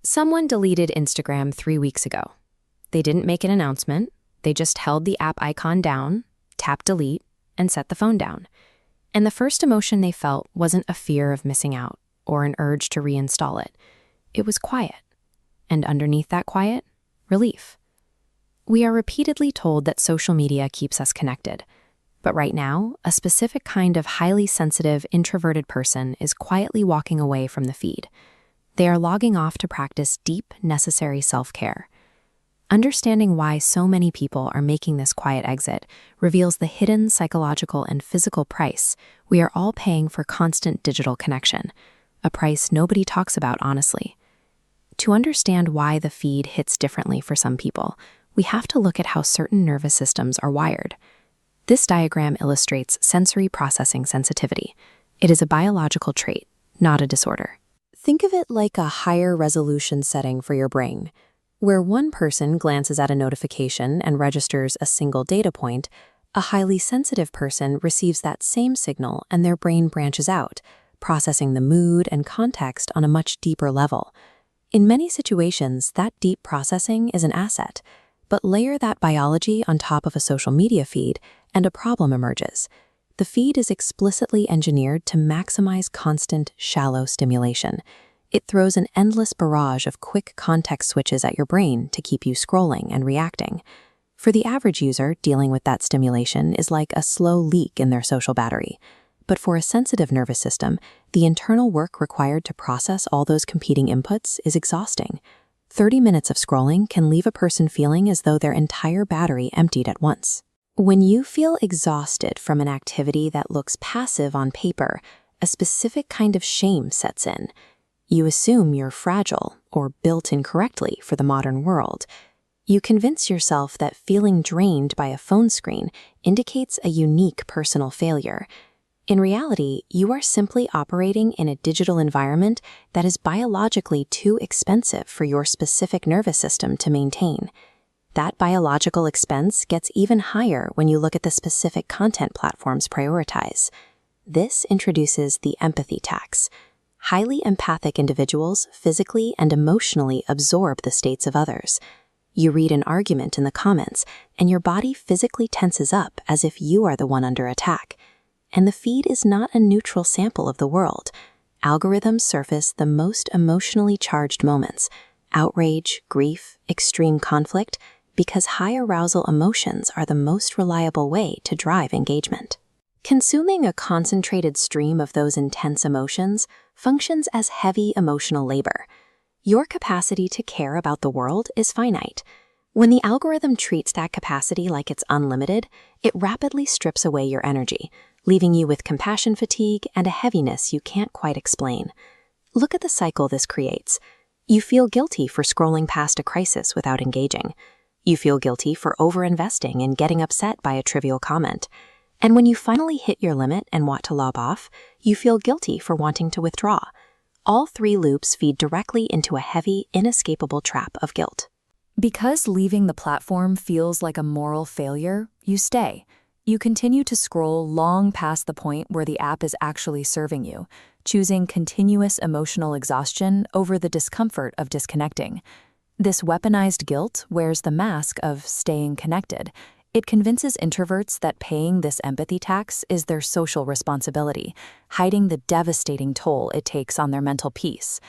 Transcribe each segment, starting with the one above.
Someone deleted Instagram 3 weeks ago. They didn't make an announcement. They just held the app icon down, tapped delete, and set the phone down. And the first emotion they felt wasn't a fear of missing out or an urge to reinstall it. It was quiet. And underneath that quiet, relief. We are repeatedly told that social media keeps us connected. But right now, a specific kind of highly sensitive, introverted person is quietly walking away from the feed. They are logging off to practice deep, necessary self-care. Understanding why so many people are making this quiet exit reveals the hidden psychological and physical price we are all paying for constant digital connection, a price nobody talks about honestly. To understand why the feed hits differently for some people, we have to look at how certain nervous systems are wired. This diagram illustrates sensory processing sensitivity. It is a biological trait, not a disorder. Think of it like a higher resolution setting for your brain. Where one person glances at a notification and registers a single data point, a highly sensitive person receives that same signal and their brain branches out, processing the mood and context on a much deeper level. In many situations, that deep processing is an asset, but layer that biology on top of a social media feed and a problem emerges. The feed is explicitly engineered to maximize constant, shallow stimulation. It throws an endless barrage of quick context switches at your brain to keep you scrolling and reacting. For the average user, dealing with that stimulation is like a slow leak in their social battery. But for a sensitive nervous system, the internal work required to process all those competing inputs is exhausting. 30 minutes of scrolling can leave a person feeling as though their entire battery emptied at once. When you feel exhausted from an activity that looks passive on paper, a specific kind of shame sets in. You assume you're fragile or built incorrectly for the modern world. You convince yourself that feeling drained by a phone screen indicates a unique personal failure. In reality, you are simply operating in a digital environment that is biologically too expensive for your specific nervous system to maintain. That biological expense gets even higher when you look at the specific content platforms prioritize. This introduces the empathy tax. Highly empathic individuals physically and emotionally absorb the states of others. You read an argument in the comments, and your body physically tenses up as if you are the one under attack. And the feed is not a neutral sample of the world. Algorithms surface the most emotionally charged moments, outrage, grief, extreme conflict, because high arousal emotions are the most reliable way to drive engagement. Consuming a concentrated stream of those intense emotions functions as heavy emotional labor. Your capacity to care about the world is finite. When the algorithm treats that capacity like it's unlimited, it rapidly strips away your energy, leaving you with compassion fatigue and a heaviness you can't quite explain. Look at the cycle this creates. You feel guilty for scrolling past a crisis without engaging. You feel guilty for overinvesting and getting upset by a trivial comment. And when you finally hit your limit and want to lob off, you feel guilty for wanting to withdraw. All three loops feed directly into a heavy, inescapable trap of guilt. Because leaving the platform feels like a moral failure, you stay. You continue to scroll long past the point where the app is actually serving you, choosing continuous emotional exhaustion over the discomfort of disconnecting. This weaponized guilt wears the mask of staying connected. It convinces introverts that paying this empathy tax is their social responsibility, hiding the devastating toll it takes on their mental peace.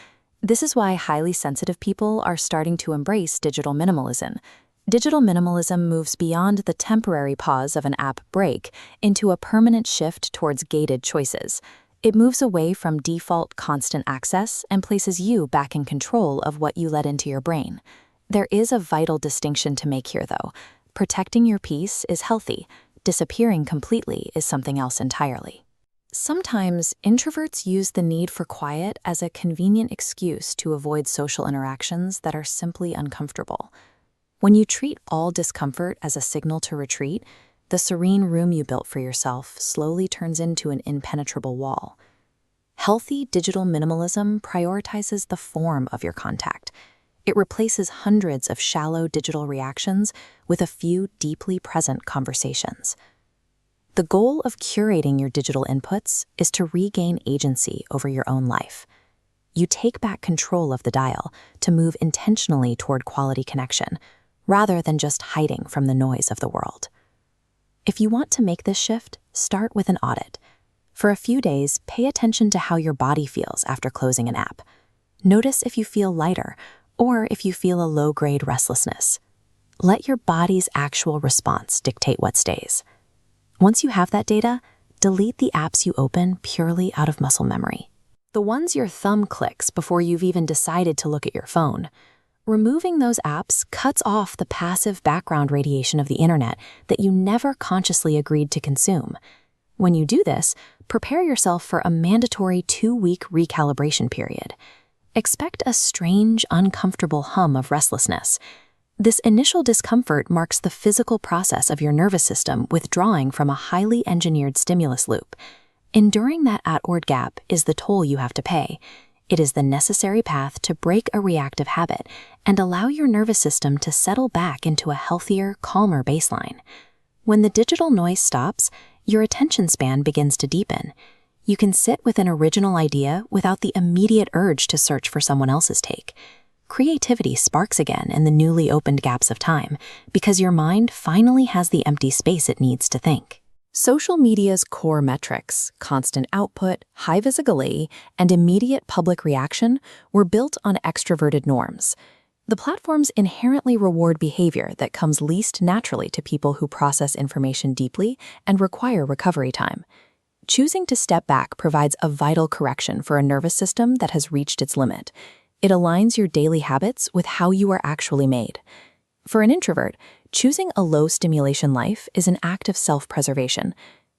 This is why highly sensitive people are starting to embrace digital minimalism. Digital minimalism moves beyond the temporary pause of an app break into a permanent shift towards gated choices. It moves away from default constant access and places you back in control of what you let into your brain. There is a vital distinction to make here, though. Protecting your peace is healthy. Disappearing completely is something else entirely. Sometimes, introverts use the need for quiet as a convenient excuse to avoid social interactions that are simply uncomfortable. When you treat all discomfort as a signal to retreat, the serene room you built for yourself slowly turns into an impenetrable wall. Healthy digital minimalism prioritizes the form of your contact. It replaces hundreds of shallow digital reactions with a few deeply present conversations. The goal of curating your digital inputs is to regain agency over your own life. you take back control of the dial to move intentionally toward quality connection, rather than just hiding from the noise of the world. If you want to make this shift, start with an audit. For a few days, pay attention to how your body feels after closing an app. Notice if you feel lighter or if you feel a low-grade restlessness. Let your body's actual response dictate what stays. Once you have that data, delete the apps you open purely out of muscle memory. The ones your thumb clicks before you've even decided to look at your phone. Removing those apps cuts off the passive background radiation of the internet that you never consciously agreed to consume. When you do this, prepare yourself for a mandatory 2-week recalibration period. Expect a strange, uncomfortable hum of restlessness. This initial discomfort marks the physical process of your nervous system withdrawing from a highly engineered stimulus loop. Enduring that outward gap is the toll you have to pay. It is the necessary path to break a reactive habit and allow your nervous system to settle back into a healthier, calmer baseline. When the digital noise stops, your attention span begins to deepen. You can sit with an original idea without the immediate urge to search for someone else's take. Creativity sparks again in the newly opened gaps of time because your mind finally has the empty space it needs to think. Social media's core metrics, constant output, high visibility, and immediate public reaction were built on extroverted norms. The platforms inherently reward behavior that comes least naturally to people who process information deeply and require recovery time. Choosing to step back provides a vital correction for a nervous system that has reached its limit. It aligns your daily habits with how you are actually made. For an introvert, choosing a low-stimulation life is an act of self-preservation.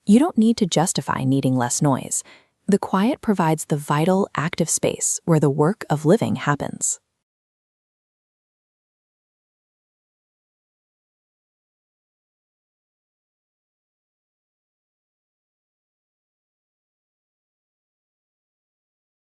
You don't need to justify needing less noise. The quiet provides the vital, active space where the work of living happens.